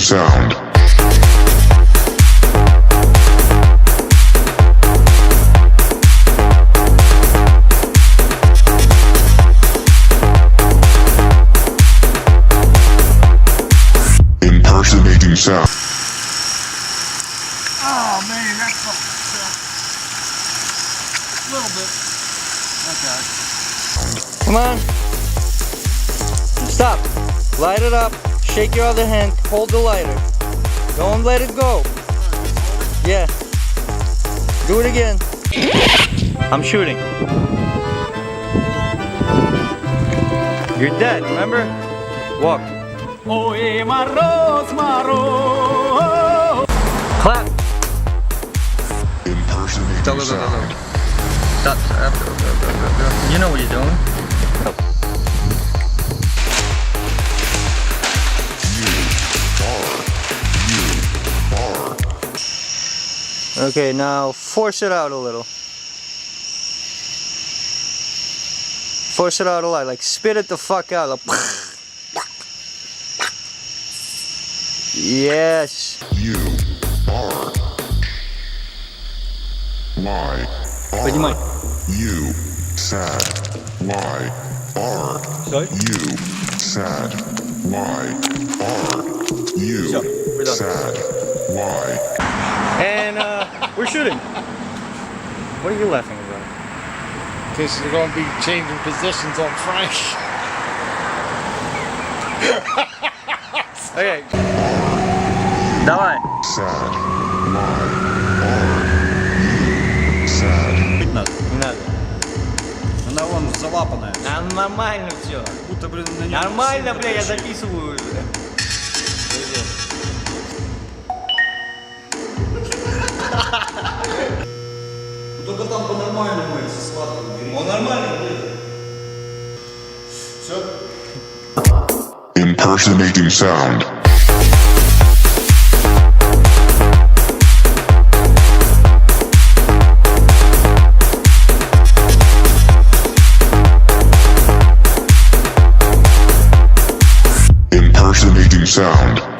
sound. Impersonating sound. Oh man, that's a little bit. Okay. Come on. Stop. Light it up. Shake your other hand. Hold the lighter. Don't let it go. Yeah. Do it again. I'm shooting. You're dead, remember? Walk. Clap. Impersonating sound. Stop. You know what you're doing. Okay, now force it out a little. Force it out a lot, like spit it the fuck out. Like, yes. You are. Lie. Поднимай. You sad. Lie. Are. Sorry? You sad. Lie. Are. You sad. Lie. And we're shooting. What are you laughing about? Because you're going to be changing positions on Frank. Okay. Давай. Sad. Lie. Are. You sad. Не надо. Она вон залапанная. Нормально все. Будто, блин, на нее. Нормально, бля, я записываю уже. Только там по-нормальному эти сладкие. Он нормальный, блин. Все? Impersonating sound. Impersonating sound.